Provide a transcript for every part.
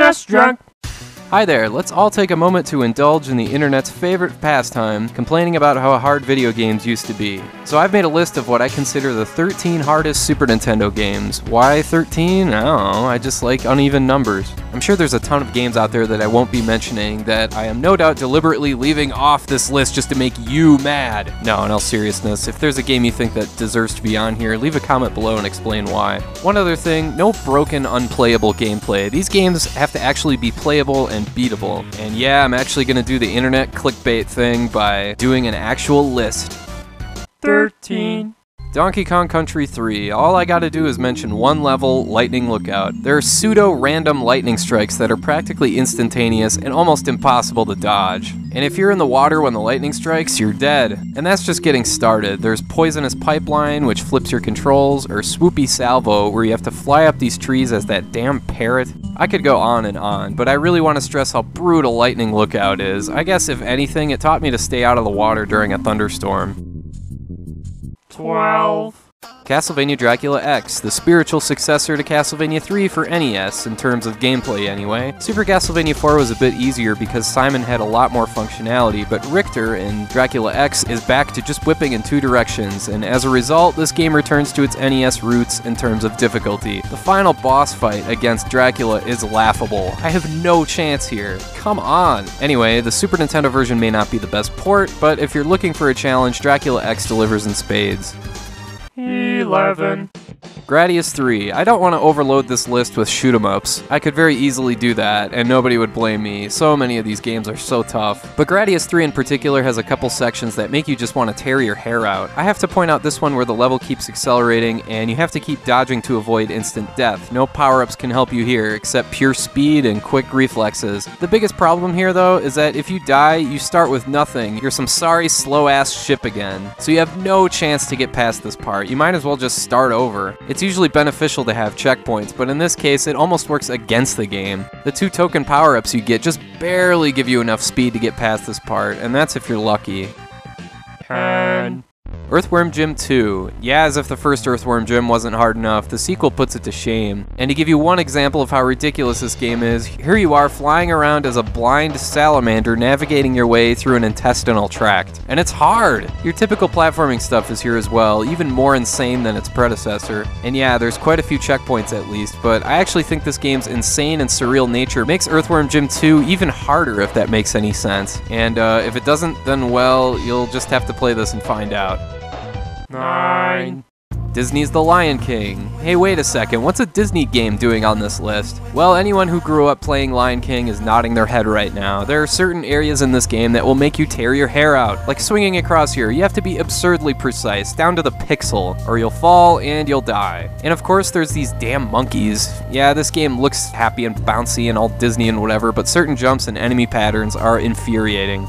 SNESdrunk. Hi there, let's all take a moment to indulge in the internet's favorite pastime, complaining about how hard video games used to be. So I've made a list of what I consider the 13 hardest Super Nintendo games. Why 13? I don't know, I just like uneven numbers. I'm sure there's a ton of games out there that I won't be mentioning that I am no doubt deliberately leaving off this list just to make you mad. No, in all seriousness, if there's a game you think that deserves to be on here, leave a comment below and explain why. One other thing, no broken, unplayable gameplay. These games have to actually be playable and beatable. And yeah, I'm actually gonna do the internet clickbait thing by doing an actual list. 13. Donkey Kong Country 3. All I gotta do is mention one level, Lightning Lookout. There are pseudo-random lightning strikes that are practically instantaneous and almost impossible to dodge. And if you're in the water when the lightning strikes, you're dead. And that's just getting started. There's Poisonous Pipeline, which flips your controls, or Swoopy Salvo, where you have to fly up these trees as that damn parrot. I could go on, but I really want to stress how brutal Lightning Lookout is. I guess if anything, it taught me to stay out of the water during a thunderstorm. 12. Castlevania Dracula X, the spiritual successor to Castlevania 3 for NES, in terms of gameplay anyway. Super Castlevania 4 was a bit easier because Simon had a lot more functionality, but Richter in Dracula X is back to just whipping in two directions, and as a result, this game returns to its NES roots in terms of difficulty. The final boss fight against Dracula is laughable. I have no chance here. Come on! Anyway, the Super Nintendo version may not be the best port, but if you're looking for a challenge, Dracula X delivers in spades. 11. Gradius 3. I don't want to overload this list with shoot-em-ups. I could very easily do that, and nobody would blame me. So many of these games are so tough. But Gradius 3 in particular has a couple sections that make you just want to tear your hair out. I have to point out this one where the level keeps accelerating, and you have to keep dodging to avoid instant death. No power-ups can help you here, except pure speed and quick reflexes. The biggest problem here, though, is that if you die, you start with nothing. You're some sorry, slow-ass ship again. So you have no chance to get past this part. You might as well just start over. It's usually beneficial to have checkpoints, but in this case, it almost works against the game. The 2 token power-ups you get just barely give you enough speed to get past this part, and that's if you're lucky. 10. Earthworm Jim 2. Yeah, as if the first Earthworm Jim wasn't hard enough, the sequel puts it to shame. And to give you one example of how ridiculous this game is, here you are flying around as a blind salamander navigating your way through an intestinal tract. And it's hard! Your typical platforming stuff is here as well, even more insane than its predecessor. And yeah, there's quite a few checkpoints at least, but I actually think this game's insane and surreal nature makes Earthworm Jim 2 even harder, if that makes any sense. And if it doesn't, then well, you'll just have to play this and find out. 9. Disney's The Lion King. Hey, wait a second, what's a Disney game doing on this list? Well, anyone who grew up playing Lion King is nodding their head right now. There are certain areas in this game that will make you tear your hair out. Like swinging across here, you have to be absurdly precise, down to the pixel, or you'll fall and you'll die. And of course, there's these damn monkeys. Yeah, this game looks happy and bouncy and all Disney and whatever, but certain jumps and enemy patterns are infuriating.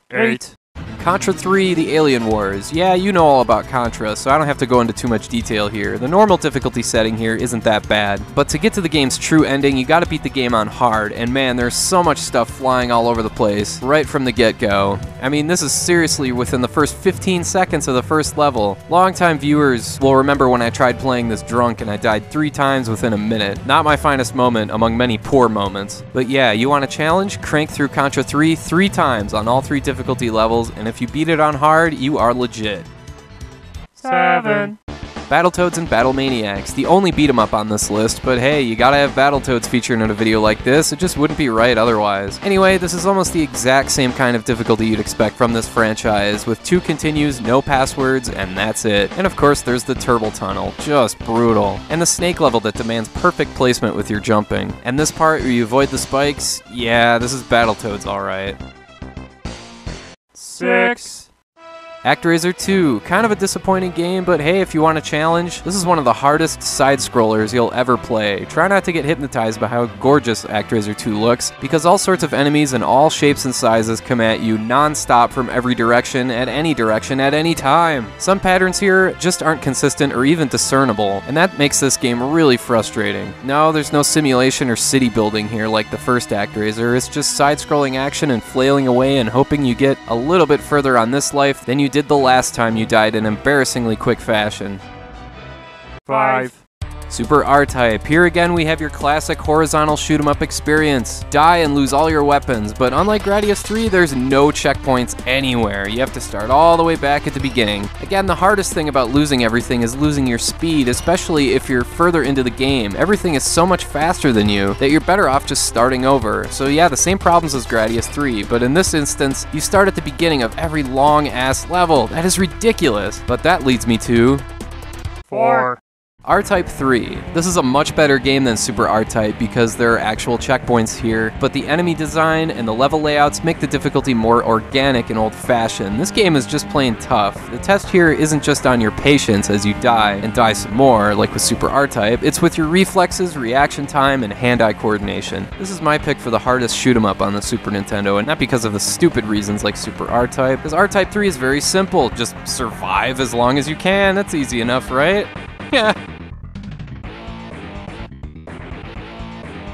8. Contra 3, The Alien Wars. Yeah, you know all about Contra, so I don't have to go into too much detail here. The normal difficulty setting here isn't that bad, but to get to the game's true ending, you gotta beat the game on hard, and man, there's so much stuff flying all over the place, right from the get-go. I mean, this is seriously within the first 15 seconds of the first level. Longtime viewers will remember when I tried playing this drunk and I died 3 times within a minute. Not my finest moment among many poor moments. But yeah, you want a challenge? Crank through Contra 3 3 times on all 3 difficulty levels, and if you beat it on hard, you are legit. 7. Battletoads and Battlemaniacs, the only beat 'em up on this list, but hey, you gotta have Battletoads featured in a video like this, it just wouldn't be right otherwise. Anyway, this is almost the exact same kind of difficulty you'd expect from this franchise, with 2 continues, no passwords, and that's it. And of course, there's the Turtle Tunnel, just brutal. And the snake level that demands perfect placement with your jumping. And this part where you avoid the spikes, yeah, this is Battletoads alright. 6. ActRaiser 2, kind of a disappointing game, but hey, if you want a challenge, this is one of the hardest side-scrollers you'll ever play. Try not to get hypnotized by how gorgeous ActRaiser 2 looks, because all sorts of enemies in all shapes and sizes come at you non-stop from every direction, at any time. Some patterns here just aren't consistent or even discernible, and that makes this game really frustrating. No, there's no simulation or city building here like the first ActRaiser, it's just side-scrolling action and flailing away and hoping you get a little bit further on this life than you did the last time you died in embarrassingly quick fashion. 5. Super R-Type. Here again we have your classic horizontal shoot 'em up experience. Die and lose all your weapons, but unlike Gradius 3, there's no checkpoints anywhere. You have to start all the way back at the beginning. Again, the hardest thing about losing everything is losing your speed, especially if you're further into the game. Everything is so much faster than you that you're better off just starting over. So yeah, the same problems as Gradius 3, but in this instance, you start at the beginning of every long-ass level. That is ridiculous. But that leads me to 4. R-Type 3. This is a much better game than Super R-Type because there are actual checkpoints here, but the enemy design and the level layouts make the difficulty more organic and old-fashioned. This game is just plain tough. The test here isn't just on your patience as you die and die some more, like with Super R-Type, it's with your reflexes, reaction time, and hand-eye coordination. This is my pick for the hardest shoot-'em-up on the Super Nintendo, and not because of the stupid reasons like Super R-Type, because R-Type 3 is very simple. Just survive as long as you can. That's easy enough, right? Yeah.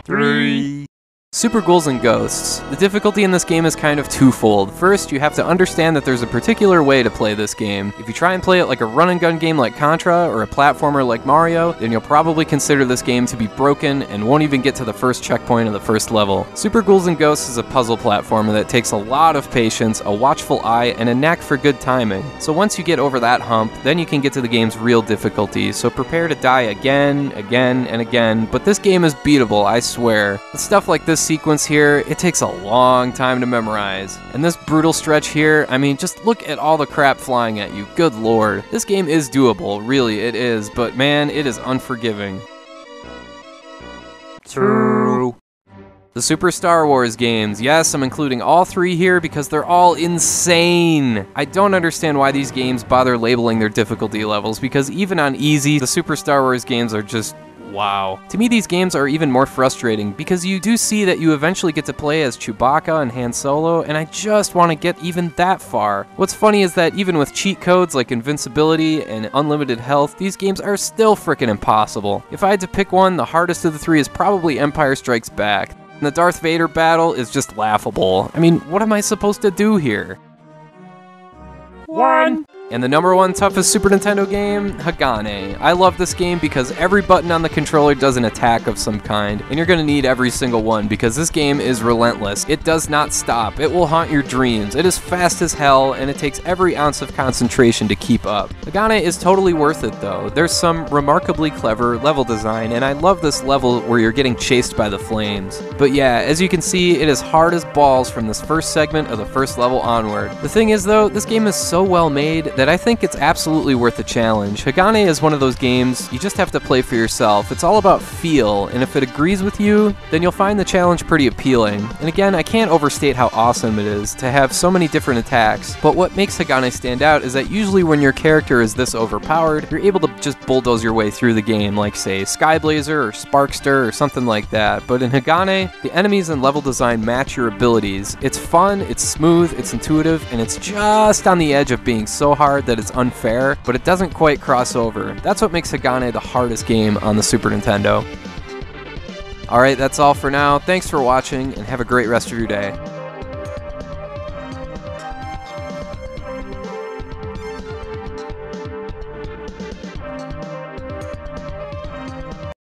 3. Super Ghouls and Ghosts. The difficulty in this game is kind of twofold. First, you have to understand that there's a particular way to play this game. If you try and play it like a run-and-gun game like Contra or a platformer like Mario, then you'll probably consider this game to be broken and won't even get to the first checkpoint of the first level. Super Ghouls and Ghosts is a puzzle platformer that takes a lot of patience, a watchful eye, and a knack for good timing. So once you get over that hump, then you can get to the game's real difficulty, so prepare to die again, and again, but this game is beatable, I swear. With stuff like this sequence here, it takes a long time to memorize. And this brutal stretch here, I mean, just look at all the crap flying at you, good lord. This game is doable, really it is, but man, it is unforgiving. 2. The Super Star Wars games. Yes, I'm including all 3 here because they're all insane. I don't understand why these games bother labeling their difficulty levels because even on easy, the Super Star Wars games are just wow. To me, these games are even more frustrating because you do see that you eventually get to play as Chewbacca and Han Solo, and I just want to get even that far. What's funny is that even with cheat codes like invincibility and unlimited health, these games are still frickin' impossible. If I had to pick one, the hardest of the 3 is probably Empire Strikes Back. And the Darth Vader battle is just laughable. I mean, what am I supposed to do here? 1. And the #1 toughest Super Nintendo game, Hagane. I love this game because every button on the controller does an attack of some kind, and you're gonna need every single one because this game is relentless. It does not stop. It will haunt your dreams. It is fast as hell, and it takes every ounce of concentration to keep up. Hagane is totally worth it though. There's some remarkably clever level design, and I love this level where you're getting chased by the flames. But yeah, as you can see, it is hard as balls from this first segment of the first level onward. The thing is though, this game is so well made that I think it's absolutely worth the challenge. Hagane is one of those games you just have to play for yourself. It's all about feel, and if it agrees with you, then you'll find the challenge pretty appealing. And again, I can't overstate how awesome it is to have so many different attacks, but what makes Hagane stand out is that usually when your character is this overpowered, you're able to just bulldoze your way through the game, like say Skyblazer or Sparkster or something like that. But in Hagane, the enemies and level design match your abilities. It's fun, it's smooth, it's intuitive, and it's just on the edge of being so hard that it's unfair, but it doesn't quite cross over. That's what makes Hagane the hardest game on the Super Nintendo. Alright, that's all for now. Thanks for watching, and have a great rest of your day.